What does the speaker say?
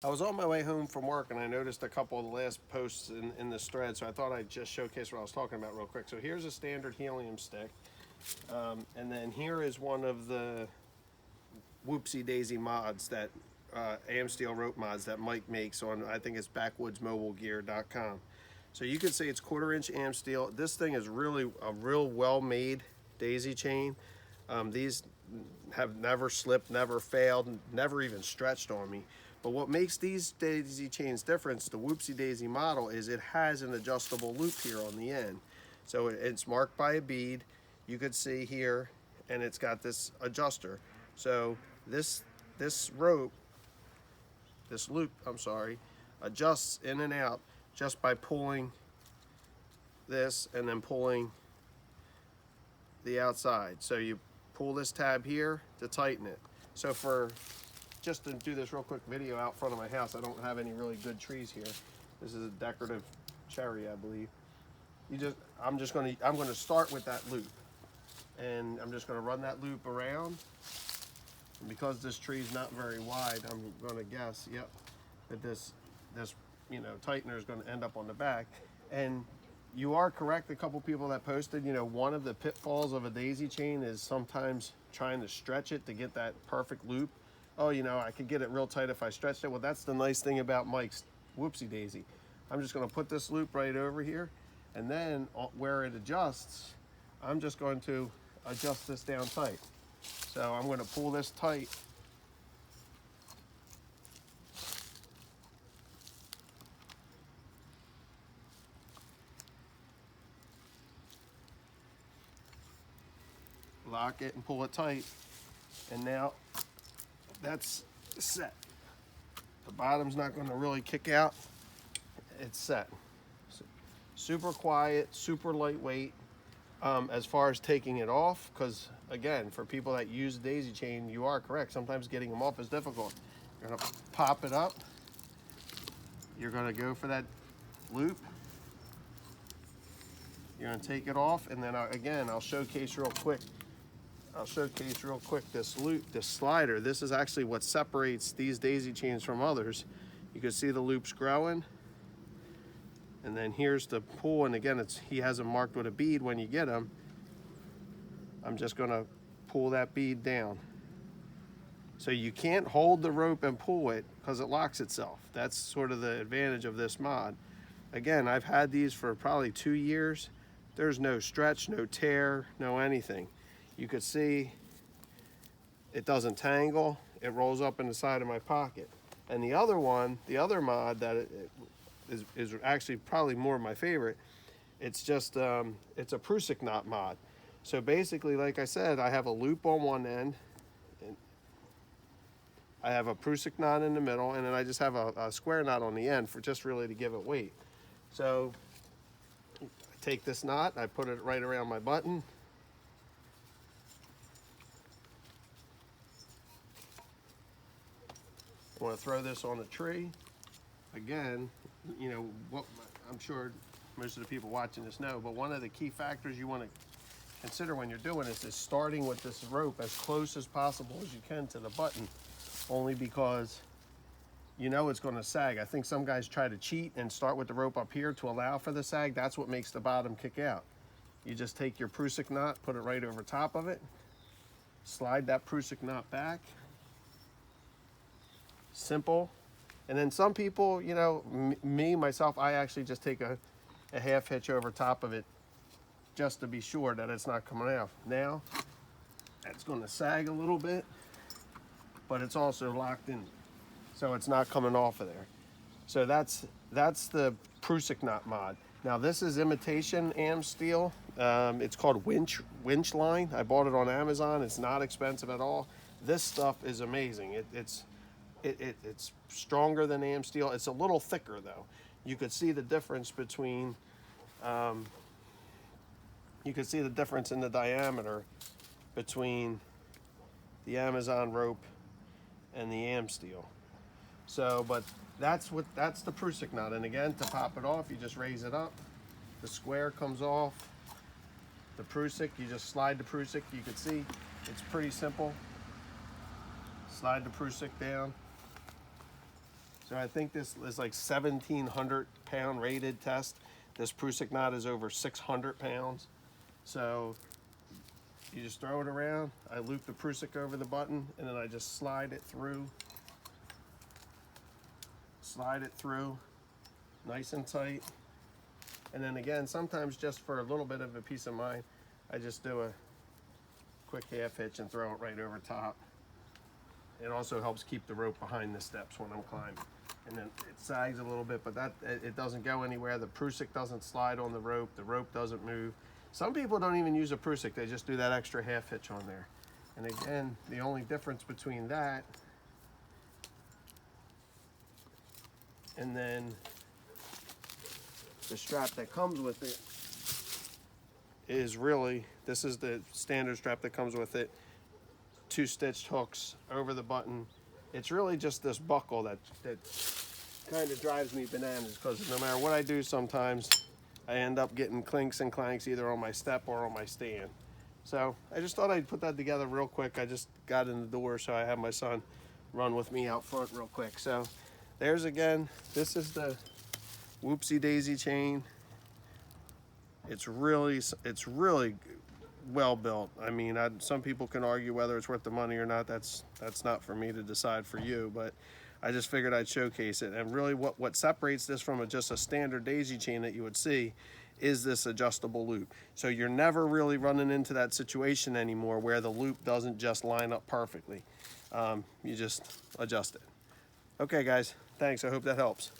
I was on my way home from work and I noticed a couple of the last posts in this thread, so I thought I'd just showcase what I was talking about real quick. So here's a standard helium stick, and then here is one of the Whoopsie Daisy mods that AM Steel rope mods that Mike makes on, I think it's backwoodsmobilegear.com. So you could say it's 1/4 inch AM steel. This thing is really a real well made daisy chain. These have never slipped, never failed, never even stretched on me. But what makes these daisy chains different, the Whoopsie Daisy model, is it has an adjustable loop here on the end. So it's marked by a bead. You could see here, and it's got this adjuster. So this rope, this loop, I'm sorry, adjusts in and out just by pulling this and then pulling the outside. So you pull this tab here to tighten it. So for just to do this real quick video out front of my house, I don't have any really good trees here. This is a decorative cherry, I believe. I'm gonna start with that loop, and I'm just gonna run that loop around. And because this tree is not very wide, I'm gonna guess, yep, that this tightener is gonna end up on the back. And you are correct. A couple people that posted, one of the pitfalls of a daisy chain is sometimes trying to stretch it to get that perfect loop. Oh, I could get it real tight if I stretched it. Well, that's the nice thing about Mike's Whoopsie Daisy. I'm just going to put this loop right over here, and then where it adjusts, I'm just going to adjust this down tight. So I'm going to pull this tight. Lock it and pull it tight, and now that's set. The bottom's not going to really kick out. It's set. Super quiet, super lightweight. As far as taking it off, because again, for people that use daisy chain, you are correct. Sometimes getting them off is difficult. You're going to pop it up. You're going to go for that loop. You're going to take it off, and then again, I'll showcase real quick this loop, this slider. This is actually what separates these daisy chains from others. You can see the loops growing, and then here's the pull, and again, he has them marked with a bead when you get them. I'm just going to pull that bead down. So you can't hold the rope and pull it because it locks itself. That's sort of the advantage of this mod. Again, I've had these for probably 2 years. There's no stretch, no tear, no anything. You could see it doesn't tangle. It rolls up in the side of my pocket. And the other one, the other mod that is actually probably more of my favorite, it's just, it's a prusik knot mod. So basically, like I said, I have a loop on one end, and I have a prusik knot in the middle, and then I just have a square knot on the end for just really to give it weight. So I take this knot, I put it right around my button. I want to throw this on a tree. Again, what I'm sure most of the people watching this know, but one of the key factors you want to consider when you're doing this is starting with this rope as close as possible as you can to the button, only because it's going to sag. I think some guys try to cheat and start with the rope up here to allow for the sag. That's what makes the bottom kick out. You just take your prusik knot, put it right over top of it, slide that prusik knot back. Simple. And then some people, myself, I actually just take a half hitch over top of it just to be sure that it's not coming out. Now, it's going to sag a little bit, but it's also locked in, so it's not coming off of there. So that's the prusik knot mod. Now this is imitation AM steel. It's called winch line. I bought it on Amazon. It's not expensive at all. This stuff is amazing. It's stronger than AM steel. It's a little thicker though. You could see the difference between, you could see the difference in the diameter between the Amazon rope and the AM steel. So, but that's the prusik knot. And again, to pop it off, you just raise it up. The square comes off. The prusik, you just slide the prusik. You can see it's pretty simple. Slide the prusik down. So I think this is like 1,700 pound rated test. This prusik knot is over 600 pounds. So you just throw it around. I loop the prusik over the button, and then I just slide it through. Slide it through, nice and tight. And then again, sometimes just for a little bit of a peace of mind, I just do a quick half hitch and throw it right over top. It also helps keep the rope behind the steps when I'm climbing. And then it sags a little bit, but it doesn't go anywhere. The prusik doesn't slide on the rope doesn't move. Some people don't even use a prusik, they just do that extra half hitch on there. And again, the only difference between that and then the strap that comes with it is really, this is the standard strap that comes with it. 2 stitched hooks over the button. It's really just this buckle that kind of drives me bananas, because no matter what I do, sometimes I end up getting clinks and clanks either on my step or on my stand. So I just thought I'd put that together real quick. I just got in the door, so I have my son run with me out front real quick. So there's again, this is the Whoopsie Daisy chain. It's really well built. I mean, some people can argue whether it's worth the money or not. That's not for me to decide for you, but I just figured I'd showcase it. And really what separates this from just a standard daisy chain that you would see is this adjustable loop. So you're never really running into that situation anymore where the loop doesn't just line up perfectly. You just adjust it. Okay guys, thanks, I hope that helps.